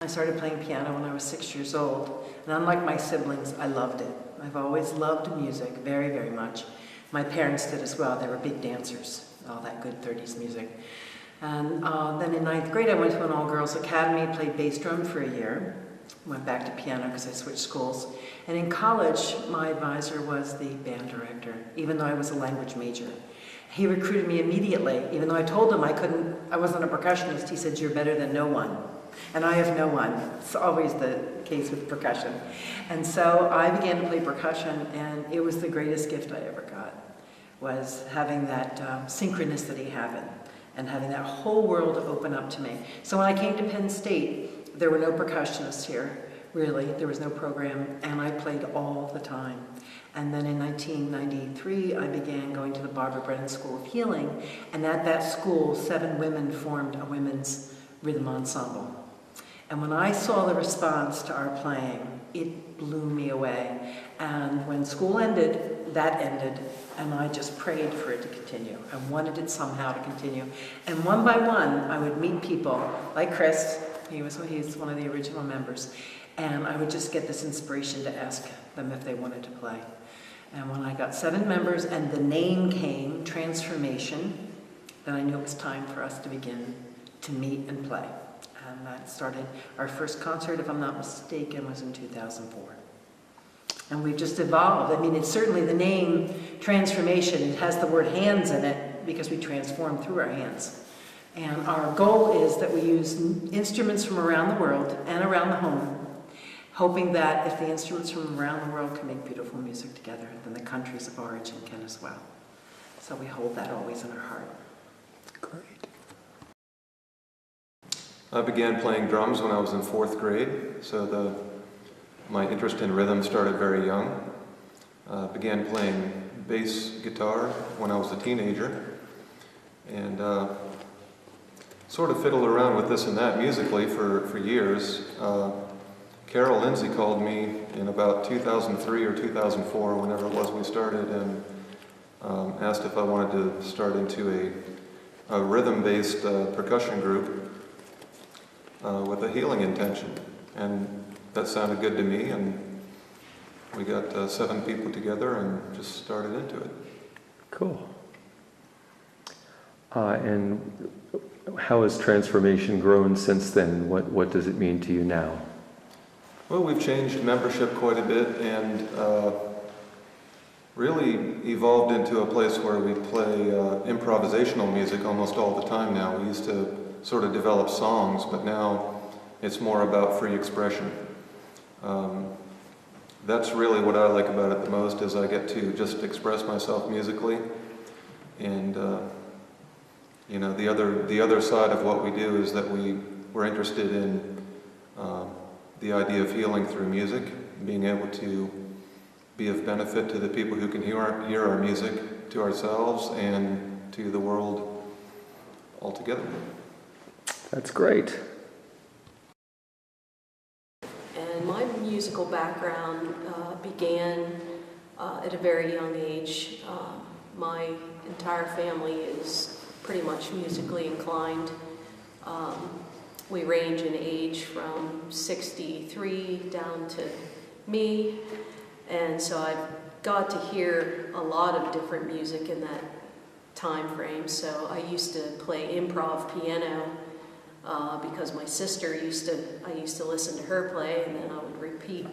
started playing piano when I was 6 years old, and unlike my siblings, I loved it. I've always loved music very, very much. My parents did as well. They were big dancers, all that good 30s music. And then in 9th grade, I went to an all-girls academy, played bass drum for a year, went back to piano because I switched schools. And in college, my advisor was the band director, even though I was a language major. He recruited me immediately, even though I told him I wasn't a percussionist. He said, "You're better than no one." And I have no one. It's always the case with percussion. And so I began to play percussion, and it was the greatest gift I ever got, was having that synchronicity happen and having that whole world open up to me. So when I came to Penn State, there were no percussionists here, really. There was no program, and I played all the time. And then in 1993, I began going to the Barbara Brennan School of Healing, and at that school, 7 women formed a women's rhythm ensemble. And when I saw the response to our playing, it blew me away. And when school ended, that ended, and I just prayed for it to continue. I wanted it somehow to continue. And one by one, I would meet people like Chris. He's one of the original members. And I would just get this inspiration to ask them if they wanted to play. And when I got 7 members and the name came, Transformation, then I knew it was time for us to begin to meet and play. And that started, our first concert, if I'm not mistaken, was in 2004. And we've just evolved. I mean, it's certainly the name Transformation. It has the word hands in it because we transform through our hands. And our goal is that we use instruments from around the world and around the home, hoping that if the instruments from around the world can make beautiful music together, then the countries of origin can as well. So we hold that always in our heart. Great. I began playing drums when I was in 4th grade, so my interest in rhythm started very young. Began playing bass guitar when I was a teenager, and sort of fiddled around with this and that musically for years. Carol Lindsay called me in about 2003 or 2004, whenever it was we started, and asked if I wanted to start into a rhythm-based percussion group with a healing intention. And that sounded good to me, and we got 7 people together and just started into it. Cool. And how has Transformation grown since then? What does it mean to you now? Well, we've changed membership quite a bit and really evolved into a place where we play improvisational music almost all the time now. We used to sort of develop songs, but now it's more about free expression. That's really what I like about it the most, is I get to just express myself musically. And you know, the other side of what we do is that we're interested in the idea of healing through music, being able to be of benefit to the people who can hear our music, to ourselves, and to the world altogether. That's great. And my musical background began at a very young age. My entire family is pretty much musically inclined. We range in age from 63 down to me, and so I've got to hear a lot of different music in that time frame. So I used to play improv piano because my sister I used to listen to her play, and then I would repeat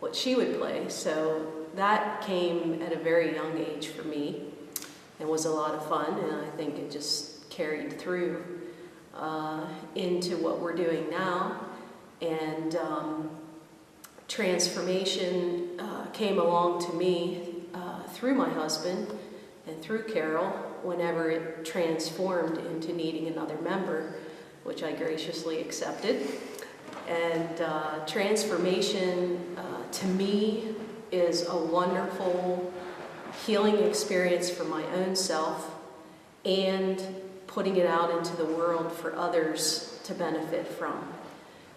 what she would play. So that came at a very young age for me and was a lot of fun, and I think it just carried through into what we're doing now. And Transformation came along to me through my husband and through Carol whenever it transformed into needing another member, which I graciously accepted. And Transformation to me is a wonderful healing experience for my own self and putting it out into the world for others to benefit from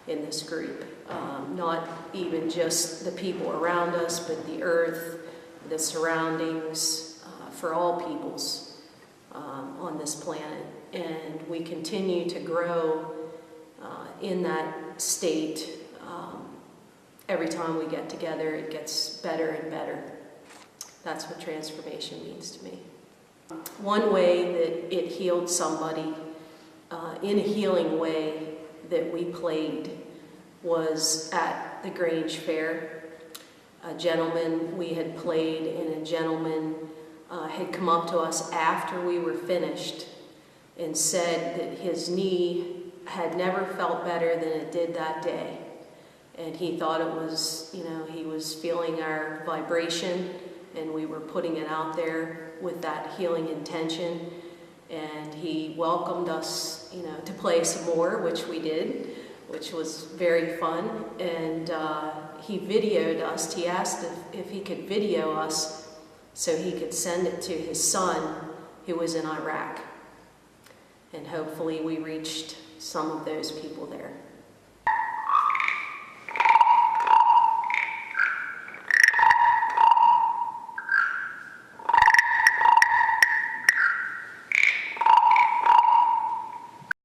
in this group. Not even just the people around us, but the earth, the surroundings, for all peoples on this planet. And we continue to grow in that state. Every time we get together, it gets better and better. That's what transformation means to me. One way that it healed somebody, in a healing way, that we played was at the Grange Fair. A gentleman we had played, and a gentleman had come up to us after we were finished and said that his knee had never felt better than it did that day. And he thought it was, he was feeling our vibration, and we were putting it out there with that healing intention. And he welcomed us, to play some more, which we did, which was very fun. And he videoed us. He asked if he could video us so he could send it to his son who was in Iraq. And hopefully we reached some of those people there.